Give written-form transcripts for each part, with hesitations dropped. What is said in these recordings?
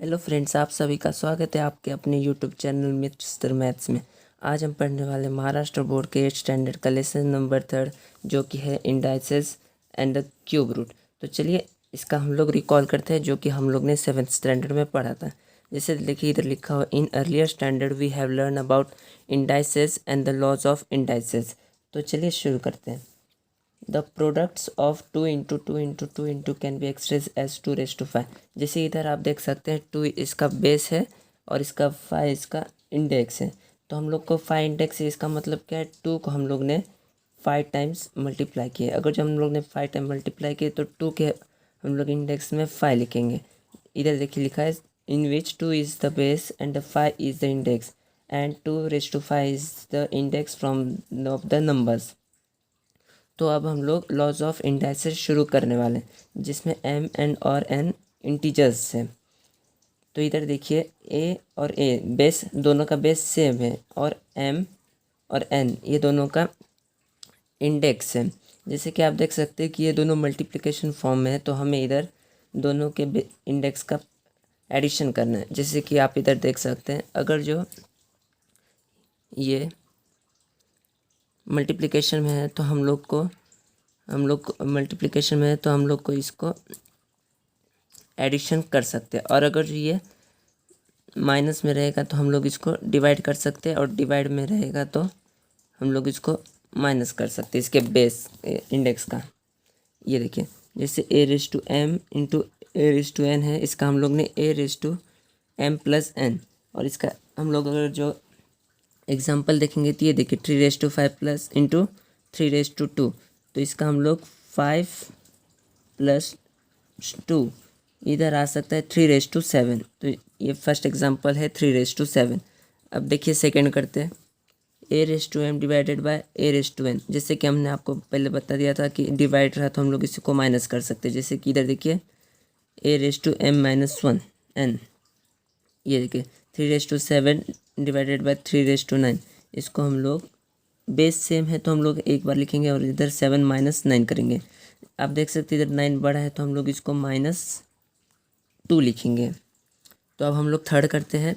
Hello friends, आप सभी का स्वागत है आपके अपने यूट्यूब चैनल मिस्टर मैथ्स में। आज हम पढ़ने वाले महाराष्ट्र बोर्ड के 8th स्टैंडर्ड का लेसन नंबर 3 जो कि है indices and the cube root. तो चलिए इसका हम लोग रिकॉल करते हैं जो कि हम लोग ने 7th स्टैंडर्ड में पढ़ा था। जैसे देखिए इधर लिखा हुआ in earlier standard we have learn about indices and the laws of indices. तो चलिए शुरू करते हैं। The products of 2 into 2 into 2 into can be expressed as 2 raised to 5। जैसे इधर आप देख सकते हैं 2 इसका बेस है और इसका 5 इसका इंडेक्स है। तो हम लोग को 5 इंडेक्स है, इसका मतलब क्या है, 2 को हम लोग ने 5 टाइम्स मल्टीप्लाई किया। अगर जब हम लोग ने 5 टाइम मल्टीप्लाई किए तो 2 के हम लोग इंडेक्स में 5 लिखेंगे। इधर देखिए लिखा है इन विच 2 is the base and the 5 is the index and 2 raised to 5 is the index from of the numbers. तो अब हम लोग लॉज ऑफ इंडाइसेस शुरू करने वाले हैं जिसमें एम एन और एन इंटीजर्स है। तो इधर देखिए ए और ए बेस दोनों का बेस सेम है और एम और एन ये दोनों का इंडेक्स है। जैसे कि आप देख सकते हैं कि ये दोनों मल्टीप्लिकेशन फॉर्म में है, तो हमें इधर दोनों के इंडेक्स का एडिशन करना है। जैसे कि आप इधर देख सकते हैं अगर जो ये मल्टीप्लिकेशन में है तो हम लोग मल्टीप्लिकेशन में है तो हम लोग को इसको एडिशन कर सकते हैं, और अगर ये माइनस में रहेगा तो हम लोग इसको डिवाइड कर सकते हैं, और डिवाइड में रहेगा तो हम लोग इसको माइनस कर सकते हैं इसके बेस इंडेक्स का। ये देखिए जैसे A raise to M into A raise to N है, इसका हम लोग ने A raise to M plus N, और इसका हम लोग अगर जो एग्जाम्पल देखेंगे तो ये देखिए 3 raised to 5 plus into 3 raised to 2, तो इसका हम लोग 5 प्लस 2 इधर आ सकता है 3 raised to 7। तो ये फर्स्ट एग्जाम्पल है 3 raised to 7। अब देखिए सेकंड करते हैं ए raise to M divided by A raise to N. जैसे कि हमने आपको पहले बता दिया था कि डिवाइड रहा तो हम लोग इसको माइनस कर सकते हैं। जैसे कि इधर देखिए a raise to m minus 1 n, ये देखिए 3 raised to 7 divided by 3 raised to 9। इसको हम लोग बेस सेम है तो हम लोग एक बार लिखेंगे और इधर 7 माइनस 9 करेंगे। आप देख सकते हैं इधर 9 बड़ा है तो हम लोग इसको -2 लिखेंगे। तो अब हम लोग थर्ड करते हैं।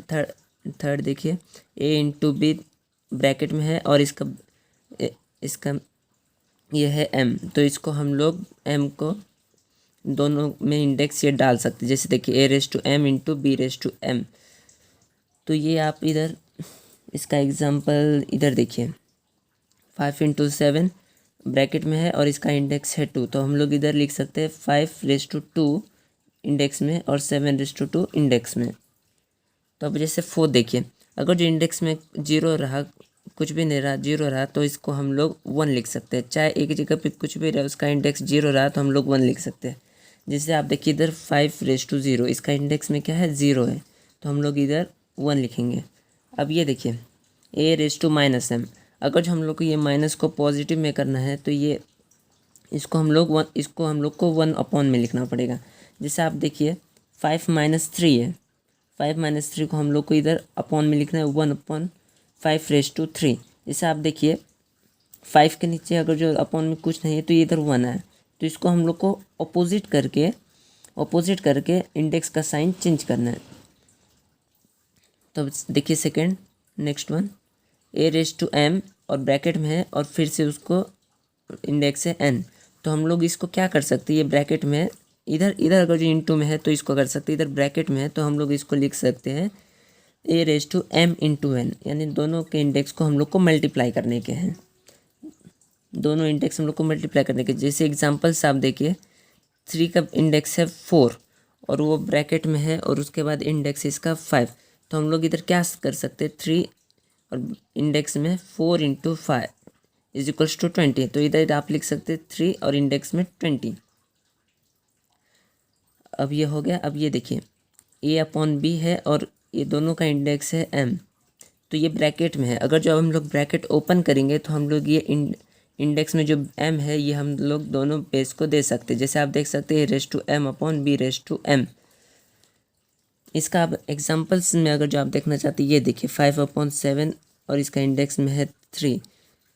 थर्ड देखिए ए इंटू बी ब्रैकेट में है और इसका ये है एम, तो इसको हम लोग एम को दोनों में इंडेक्स ये डाल सकते हैं। जैसे देखिए a raise to M into b raise to m. तो ये आप इधर इसका एग्जांपल इधर देखिए 5 इंटू 7 ब्रैकेट में है और इसका इंडेक्स है 2, तो हम लोग इधर लिख सकते हैं 5 रेज टू 2 इंडेक्स में और 7 रेज टू 2 इंडेक्स में। तो अब जैसे 4 देखिए अगर जो इंडेक्स में 0 रहा, कुछ भी नहीं रहा, 0 रहा, तो इसको हम लोग 1 लिख सकते हैं। चाहे एक जगह पे कुछ भी रहा उसका इंडेक्स 0 रहा तो हम लोग 1 लिख सकते हैं। जैसे आप देखिए इधर 5 रेज टू 0 इसका इंडेक्स में क्या है 0 है, तो हम लोग इधर 1 लिखेंगे। अब ये देखिए a raise to minus M, अगर जो हम लोग को ये माइनस को पॉजिटिव में करना है तो ये इसको हम लोग को 1 अपॉन में लिखना पड़ेगा। जैसे आप देखिए 5 माइनस 3 है, 5 माइनस 3 को हम लोग को इधर अपॉन में लिखना है 1 अपॉन 5 रेज टू 3। जैसे आप देखिए 5 के नीचे अगर जो अपॉन में कुछ नहीं है तो ये इधर 1 है, तो इसको हम लोग को अपोजिट करके इंडेक्स का साइन चेंज करना है। तो देखिए second next one A raise to M और ब्रैकेट में है और फिर से उसको इंडेक्स है एन, तो हम लोग इसको क्या कर सकते हैं, ये ब्रैकेट में है, इधर अगर जो इंटू में है तो इसको कर सकते हैं, इधर ब्रैकेट में है तो हम लोग इसको लिख सकते हैं ए raise to M into n, यानी दोनों के इंडेक्स को हम लोग को मल्टीप्लाई करने के हैं। दोनों इंडेक्स हम लोग को मल्टीप्लाई करने के, जैसे एग्जाम्पल्स आप देखिए 3 का इंडेक्स है 4 और वो ब्रैकेट में है और उसके बाद इंडेक्स इसका 5, तो हम लोग इधर क्या कर सकते हैं 3 और इंडेक्स में 4 इंटू 5 इज इक्वल्स टू 20, तो इधर आप लिख सकते हैं 3 और इंडेक्स में 20। अब ये हो गया। अब ये देखिए ए अपॉन बी है और ये दोनों का इंडेक्स है एम, तो ये ब्रैकेट में है। अगर जो हम लोग ब्रैकेट ओपन करेंगे तो हम लोग ये इंडेक्स में जो एम है ये हम लोग दोनों बेस को दे सकते हैं। जैसे आप देख सकते हैं raise to M upon B raise to M. इसका आप एग्जाम्पल्स में अगर जो आप देखना चाहते हैं ये देखिए 5 अपॉन 7 और इसका इंडेक्स में है 3,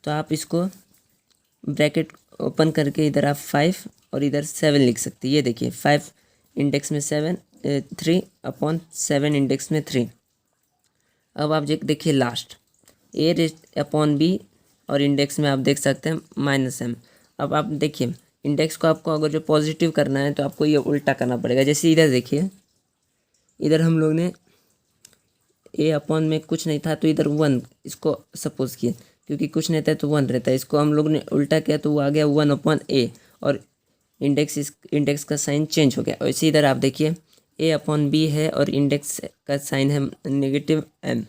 तो आप इसको ब्रैकेट ओपन करके इधर आप 5 और इधर 7 लिख सकते हैं। ये देखिए 5 इंडेक्स में 7 3/7 इंडेक्स में 3। अब आप देखिए लास्ट A/B और इंडेक्स में आप देख सकते हैं -m। अब आप देखिए इंडेक्स को आपको अगर जो पॉजिटिव करना है तो आपको ये उल्टा करना पड़ेगा। जैसे इधर देखिए, इधर हम लोग ने A/ में कुछ नहीं था तो इधर 1 इसको सपोज किए, क्योंकि कुछ नहीं था तो 1 रहता है। इसको हम लोग ने उल्टा किया तो वो आ गया 1/A और इंडेक्स का साइन चेंज हो गया। वैसे इधर आप देखिए A/B है और इंडेक्स का साइन है -m,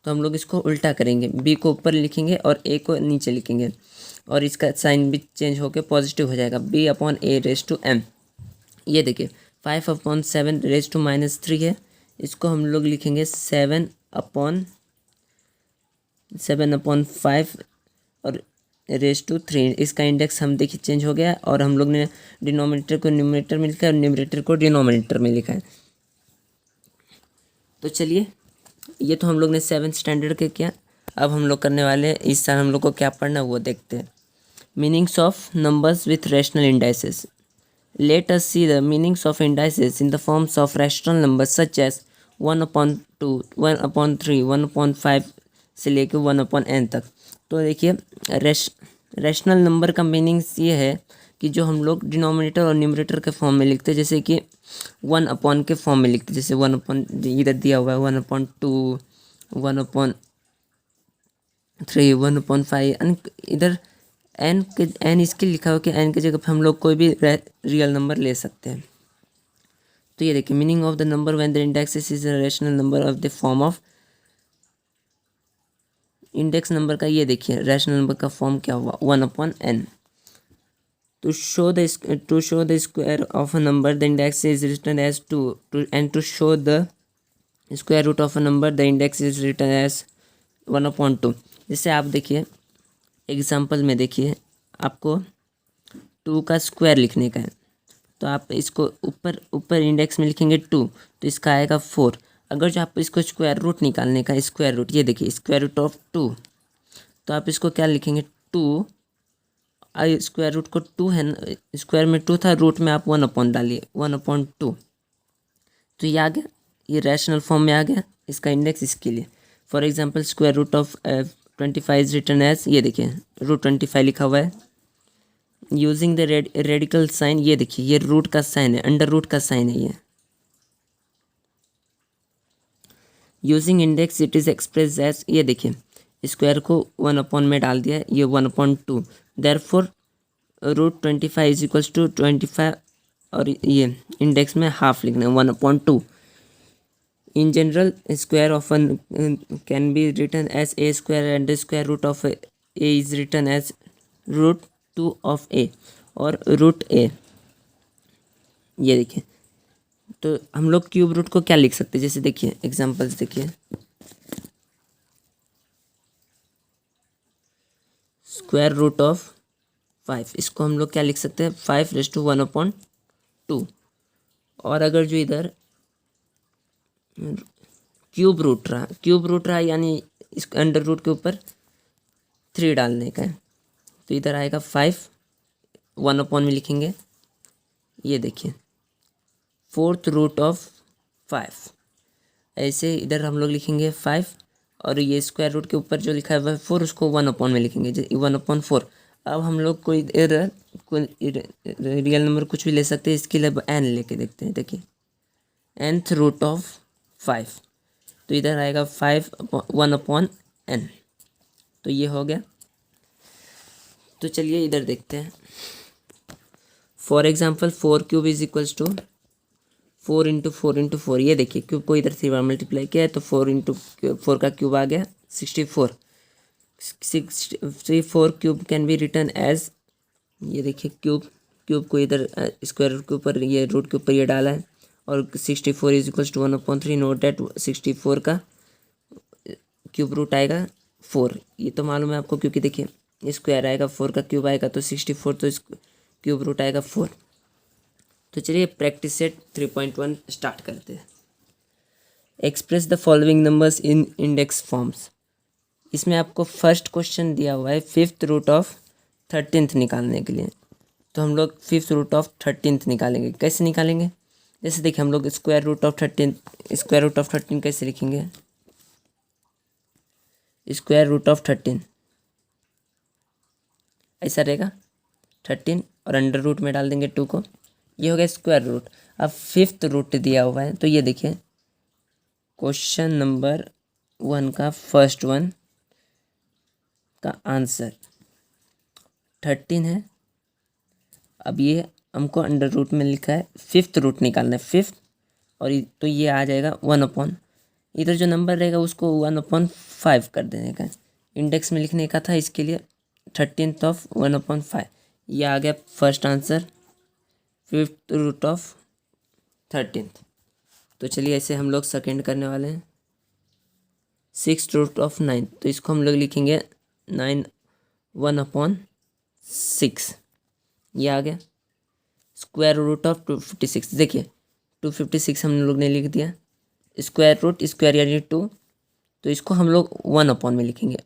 तो हम लोग इसको उल्टा करेंगे, B को ऊपर लिखेंगे और A को नीचे लिखेंगे और इसका साइन भी चेंज होकर पॉजिटिव हो जाएगा, B/A⁻m। ये देखिए 5/7 है, इसको हम लोग लिखेंगे 7/5 और (3). इसका इंडेक्स हम देखिए चेंज हो गया और हम लोग ने डिनोमिनेटर को न्यूमरेटर में लिखा है और न्यूमरेटर को डिनोमिनेटर में लिखा है। तो चलिए, ये तो हम लोग ने 7th स्टैंडर्ड के किया। अब हम लोग करने वाले हैं इस साल हम लोग को क्या पढ़ना वो देखते हैं। Meanings of numbers with rational indices. Let us see the meanings of indices in the forms of rational numbers such as 1/2, 1/3, 1/5 से लेके 1/n तक। तो देखिए रैशनल नंबर का मीनिंग्स ये है कि जो हम लोग डिनोमिनेटर और न्यूमरेटर के फॉर्म में लिखते हैं, जैसे कि 1/, के फॉर्म में लिखते हैं, जैसे 1/, इधर दिया हुआ है 1/2, 1/3, 1/5, इधर n इसके लिखा हो कि n की जगह पर हम लोग कोई भी रियल नंबर ले सकते हैं। तो ये देखिए meaning of the number when the index is a rational number of the form of. Index number का ये देखिए रैशनल नंबर का फॉर्म क्या हुआ 1/n। To show the square of a number the index is written as 2 and to show the square root of a number the index is written as 1/2। जैसे आप देखिए example में देखिए आपको 2 का स्क्वायर लिखने का है, तो आप इसको ऊपर इंडेक्स में लिखेंगे 2, तो इसका आएगा 4। अगर जो आप इसको स्क्वायर रूट निकालने का, स्क्वायर रूट ये देखिए स्क्वायर रूट ऑफ 2, तो आप इसको क्या लिखेंगे 2, स्क्वायर रूट को 2 है ना, स्क्वायर में 2 था, रूट में आप 1 डालिए 1/2, तो ये आ गया, ये रैशनल फॉर्म में आ गया इसका इंडेक्स इसके लिए। For example square root of 25 is written as, ये देखिए √25 लिखा हुआ है। यूजिंग द रेडिकल साइन, ये देखिए ये रूट का साइन है, अंडर रूट का साइन है ये। Using index it is express as, ये देखिए स्क्वायर को 1 में डाल दिया, ये 1/2, देयरफॉर √25 इज इक्वल्स टू 25 और ये इंडेक्स में हाफ लिखना है 1/2। In general, square often can be written as a square and the square root of a is written as √2 of a और √a। ये देखिए तो हम लोग क्यूब रूट को क्या लिख सकते हैं, जैसे देखिए एग्जांपल्स देखिए स्क्वायर रूट ऑफ 5, इसको हम लोग क्या लिख सकते हैं 5⁻1/2। और अगर जो इधर क्यूब रूट रहा यानी इस अंडर रूट के ऊपर 3 डालने का है, तो इधर आएगा 5, 1 में लिखेंगे, ये देखिए 4th रूट ऑफ 5। ऐसे इधर हम लोग लिखेंगे 5 और ये स्क्वायर रूट के ऊपर जो लिखा है 4 उसको 1 में लिखेंगे 1/4। अब हम लोग कोई रियल नंबर कुछ भी ले सकते हैं, इसके लिए n लेके देखते हैं। देखिए nth रूट ऑफ 5, तो इधर आएगा 1/n, तो ये हो गया। तो चलिए इधर देखते हैं। For example 4³ is equals to 4 × 4 × 4। ये देखिए क्यूब को इधर 3 बार मल्टीप्लाई किया है तो 4 × 4 का क्यूब आ गया 64। 64 cube can be written as, ये देखिए क्यूब को इधर स्क्वायर रूट के ऊपर, ये रूट के ऊपर ये डाला है और 64 is equals to 1/3। Note that 64 का क्यूब रूट आएगा 4, ये तो मालूम है आपको, क्योंकि देखिए स्क्वायर आएगा 4 का क्यूब आएगा तो 64, तो इस क्यूब रूट आएगा 4। तो चलिए प्रैक्टिस सेट 3.1 स्टार्ट करते हैं। Express the following numbers in index forms. इसमें आपको फर्स्ट क्वेश्चन दिया हुआ है 5th रूट ऑफ 13th निकालने के लिए, तो हम लोग 5th रूट ऑफ 13th निकालेंगे। कैसे निकालेंगे, जैसे देखिए हम लोग स्क्वायर रूट ऑफ 13 कैसे लिखेंगे, स्क्वायर रूट ऑफ 13 ऐसा रहेगा 13 और अंडर रूट में डाल देंगे 2 को, ये हो गया स्क्वायर रूट। अब 5th रूट दिया हुआ है, तो ये देखिए क्वेश्चन नंबर 1 का फर्स्ट वन का आंसर 13 है। अब ये हमको अंडर रूट में लिखा है 5th रूट निकालना है 5th, और तो ये आ जाएगा 1/, इधर जो नंबर रहेगा उसको 1/5 कर देने का, इंडेक्स में लिखने का था, इसके लिए 13th ऑफ 1/5, ये आ गया first answer 5th root of 13th। तो चलिए ऐसे हम लोग सेकेंड करने वाले हैं 6th रूट ऑफ 9, तो इसको हम लोग लिखेंगे 9 1/6, ये आ गया स्क्वायर रूट ऑफ 256। देखिए 256 हम लोग ने लिख दिया, स्क्वायर रूट स्क्वायर यानी 2, तो इसको हम लोग 1/ में लिखेंगे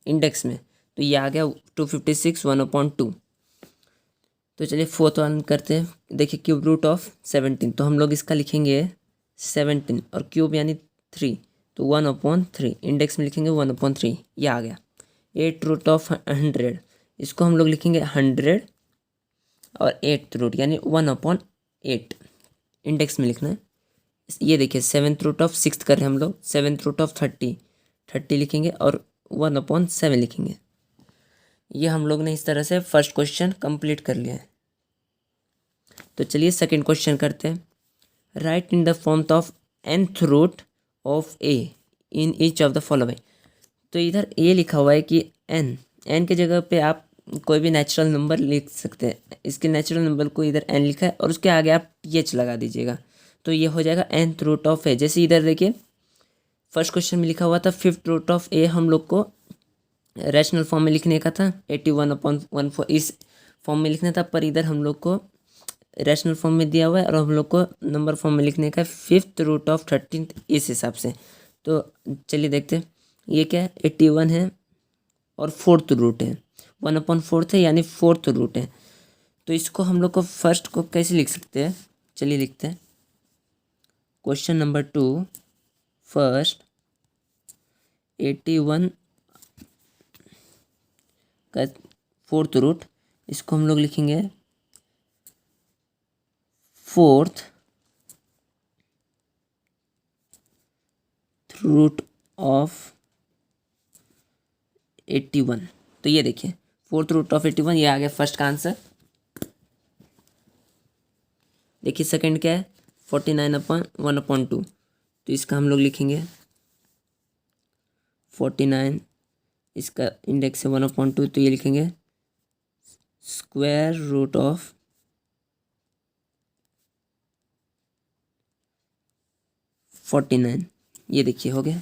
इंडेक्स में, तो ये आ गया 256 1/2। तो चलिए 4th वन करते हैं। देखिए क्यूब रूट ऑफ 17, तो हम लोग इसका लिखेंगे 17 और क्यूब यानी 3, तो 1/3 इंडेक्स में लिखेंगे 1/3, ये आ गया। 8 रूट ऑफ 100, इसको हम लोग लिखेंगे 100 और 8th रूट यानी 1/8 इंडेक्स में लिखना है। ये देखिए 7th रूट ऑफ 6 कर रहे हैं हम लोग, 7th रूट ऑफ 30 लिखेंगे और 1/7 लिखेंगे। ये हम लोग ने इस तरह से फर्स्ट क्वेश्चन कंप्लीट कर लिया है। तो चलिए सेकंड क्वेश्चन करते हैं। Write in the form of nth root of a in each of the following. तो इधर ये लिखा हुआ है कि n के जगह पे आप कोई भी नेचुरल नंबर लिख सकते हैं। इसके नेचुरल नंबर को इधर n लिखा है और उसके आगे आप th लगा दीजिएगा, तो ये हो जाएगा nth रूट ऑफ a। जैसे इधर देखिए फर्स्ट क्वेश्चन में लिखा हुआ था 5th रूट ऑफ a, हम लोग को रैशनल फॉर्म में लिखने का था 81/14 इस फॉर्म में लिखना था, पर इधर हम लोग को रैशनल फॉर्म में दिया हुआ है और हम लोग को नंबर फॉर्म में लिखने का है 5th रूट ऑफ 13 इस हिसाब से। तो चलिए देखते हैं ये क्या है, 81 है और 4th रूट है, 1/4 है यानी 4th रूट है। तो इसको हम लोग को फर्स्ट को कैसे लिख सकते हैं, चलिए लिखते हैं। क्वेश्चन नंबर 2 फर्स्ट 81 का 4th रूट, इसको हम लोग लिखेंगे 4th रूट ऑफ 81। तो ये देखिए 4th रूट ऑफ 81, ये आ गया फर्स्ट का आंसर। देखिए सेकंड क्या है 49/1/2, तो इसका हम लोग लिखेंगे 49, इसका इंडेक्स है 1/2, तो ये लिखेंगे स्क्वायर रूट ऑफ 49, ये देखिए हो गया।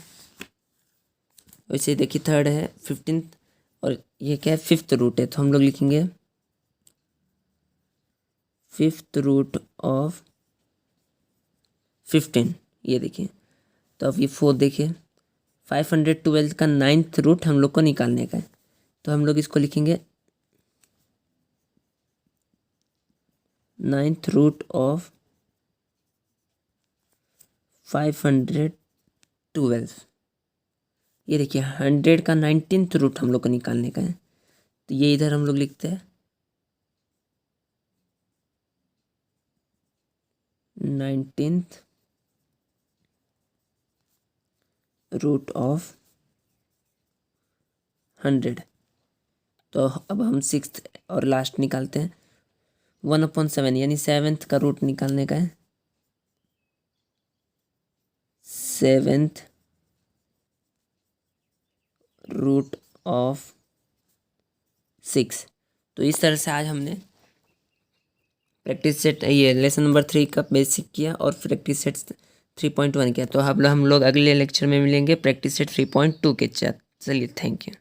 वैसे देखिए थर्ड है 15th और ये क्या है 5th रूट है, तो हम लोग लिखेंगे 5th रूट ऑफ 15, ये देखिए। तो अब ये 4 देखिए 512 का 9th रूट हम लोग को निकालने का है, तो हम लोग इसको लिखेंगे 9th रूट ऑफ 512, ये देखिए 100 का 19th रूट हम लोग को निकालने का है, तो ये इधर हम लोग लिखते हैं 19th रूट ऑफ 100। तो अब हम 6th और लास्ट निकालते हैं 1/7 यानी 7th का रूट निकालने का है, 7th रूट ऑफ 6। तो इस तरह से आज हमने प्रैक्टिस सेट ये लेसन नंबर 3 का बेसिक किया और प्रैक्टिस सेट 3.1 किया। तो हम लोग अगले लेक्चर में मिलेंगे प्रैक्टिस सेट 3.2 के साथ। चलिए थैंक यू।